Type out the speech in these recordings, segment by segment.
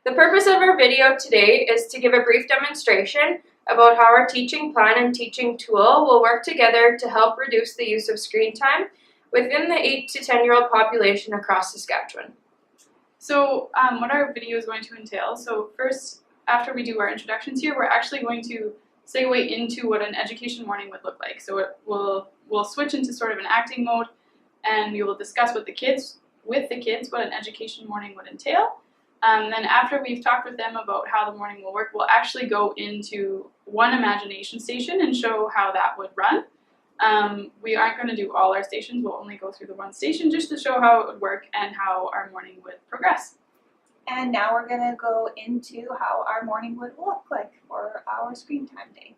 The purpose of our video today is to give a brief demonstration about how our teaching plan and teaching tool will work together to help reduce the use of screen time within the 8 to 10-year-old population across Saskatchewan. So what our video is going to entail, so first, after we do our introductions here, we're actually going to segue into what an education morning would look like. So we'll switch into sort of an acting mode, and we will discuss with the kids what an education morning would entail. Then after we've talked with them about how the morning will work, we'll actually go into one imagination station and show how that would run. We aren't going to do all our stations, we'll only go through the one station just to show how it would work and how our morning would progress. And now we're going to go into how our morning would look like for our screen time day.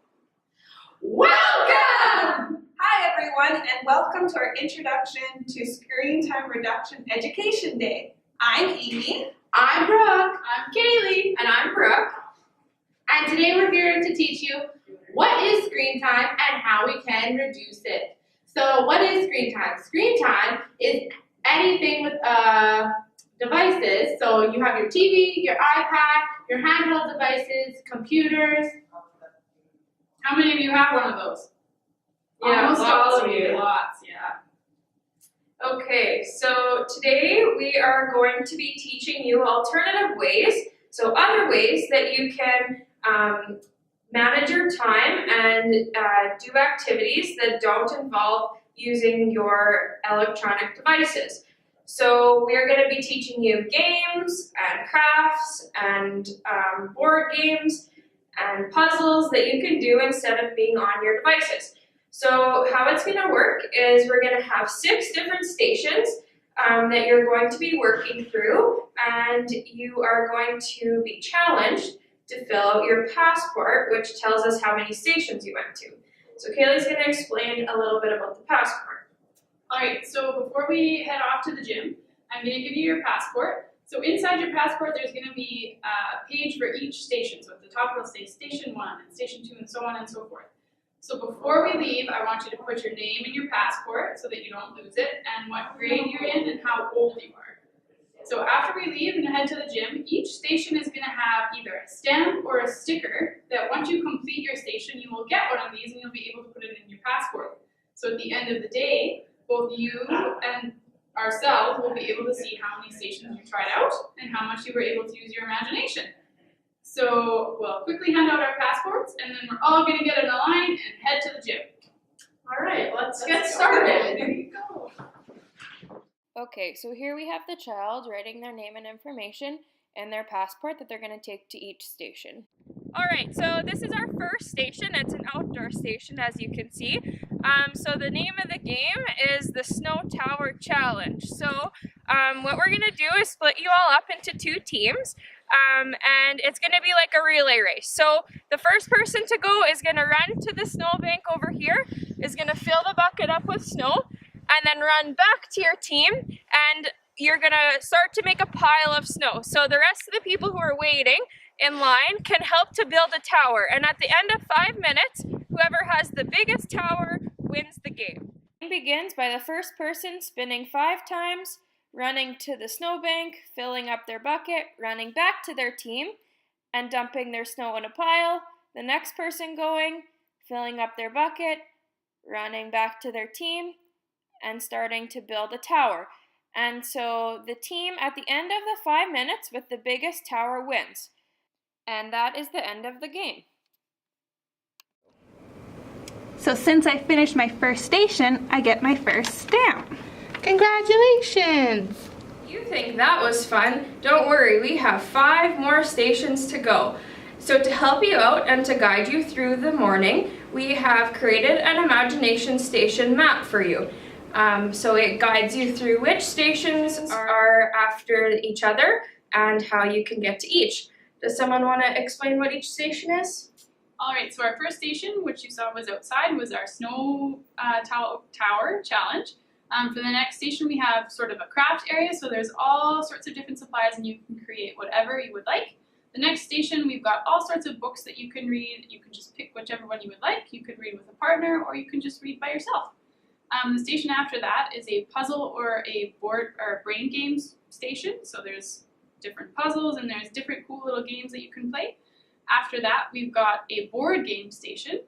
Welcome! Hi everyone, and welcome to our introduction to Screen Time Reduction Education Day. I'm Amy. I'm Brooke. I'm Kaylee. And I'm Brooke. And today we're here to teach you what is screen time and how we can reduce it. So what is screen time? Screen time is anything with devices. So you have your TV, your iPad, your handheld devices, computers. How many of you have one of those? Yeah, Almost lots all of you. Lots, yeah. Okay, so today we are going to be teaching you alternative ways, so other ways that you can manage your time and do activities that don't involve using your electronic devices. So we're going to be teaching you games and crafts and board games and puzzles that you can do instead of being on your devices. So how it's going to work is we're going to have 6 different stations that you're going to be working through, and you are going to be challenged to fill out your passport, which tells us how many stations you went to. So Kaylee's going to explain a little bit about the passport. Alright, so before we head off to the gym, I'm going to give you your passport. So inside your passport there's going to be a page for each station. So at the top it'll say Station 1 and Station 2 and so on and so forth. So before we leave, I want you to put your name in your passport so that you don't lose it, and what grade you're in and how old you are. So after we leave and head to the gym, each station is going to have either a stamp or a sticker that once you complete your station, you will get one of these and you'll be able to put it in your passport. So at the end of the day, both you and ourselves will be able to see how many stations you tried out and how much you were able to use your imagination. So we'll quickly hand out our passports, and then we're all going to get in a line and head to the gym. All right, let's get started. There you go. Okay, so here we have the child writing their name and information and their passport that they're going to take to each station. All right, so this is our first station. It's an outdoor station, as you can see. So the name of the game is the Snow Tower Challenge. So what we're going to do is split you all up into 2 teams. And it's going to be like a relay race. So the first person to go is going to run to the snowbank over here, is going to fill the bucket up with snow, and then run back to your team, and you're going to start to make a pile of snow. So the rest of the people who are waiting in line can help to build a tower. And at the end of 5 minutes, whoever has the biggest tower wins the game. It begins by the first person spinning 5 times, running to the snowbank, filling up their bucket, running back to their team, and dumping their snow in a pile. The next person going, filling up their bucket, running back to their team, and starting to build a tower. And so the team at the end of the 5 minutes with the biggest tower wins. And that is the end of the game. So since I finished my first station, I get my first stamp. Congratulations! You think that was fun? Don't worry, we have 5 more stations to go. So to help you out and to guide you through the morning, we have created an imagination station map for you. So it guides you through which stations are after each other and how you can get to each. Does someone want to explain what each station is? Alright, so our first station, which you saw was outside, was our Snow Tower Challenge. For the next station we have sort of a craft area, so there's all sorts of different supplies and you can create whatever you would like. The next station we've got all sorts of books that you can read. You can just pick whichever one you would like. You could read with a partner or you can just read by yourself. The station after that is a puzzle or a board or brain games station. So there's different puzzles, and there's different cool little games that you can play. After that, we've got a board game station,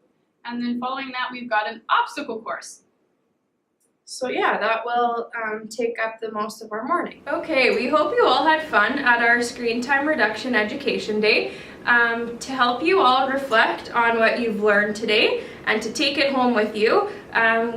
and then following that, we've got an obstacle course. So yeah, that will take up the most of our morning. Okay, we hope you all had fun at our Screen Time Reduction Education Day. To help you all reflect on what you've learned today and to take it home with you,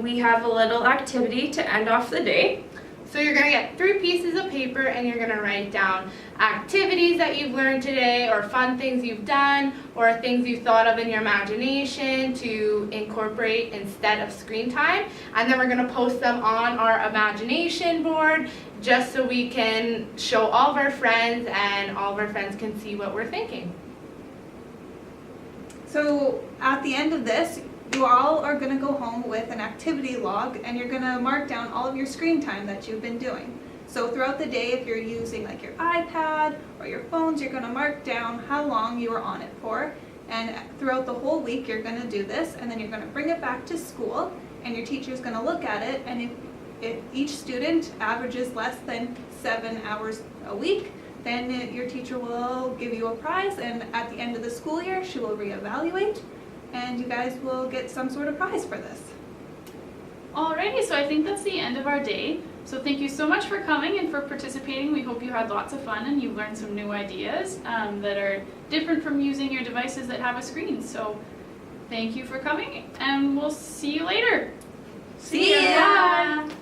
we have a little activity to end off the day. So you're gonna get 3 pieces of paper and you're gonna write down activities that you've learned today, or fun things you've done, or things you've thought of in your imagination to incorporate instead of screen time. And then we're gonna post them on our imagination board just so we can show all of our friends and all of our friends can see what we're thinking. So at the end of this, you all are going to go home with an activity log, and you're going to mark down all of your screen time that you've been doing. So throughout the day, if you're using like your iPad or your phones, you're going to mark down how long you were on it for. And throughout the whole week, you're going to do this, and then you're going to bring it back to school, and your teacher's going to look at it, and if each student averages less than 7 hours a week, then your teacher will give you a prize, and at the end of the school year, she will reevaluate, and you guys will get some sort of prize for this. Alrighty, so I think that's the end of our day. So thank you so much for coming and for participating. We hope you had lots of fun and you learned some new ideas that are different from using your devices that have a screen. So thank you for coming, and we'll see you later. See ya! Bye.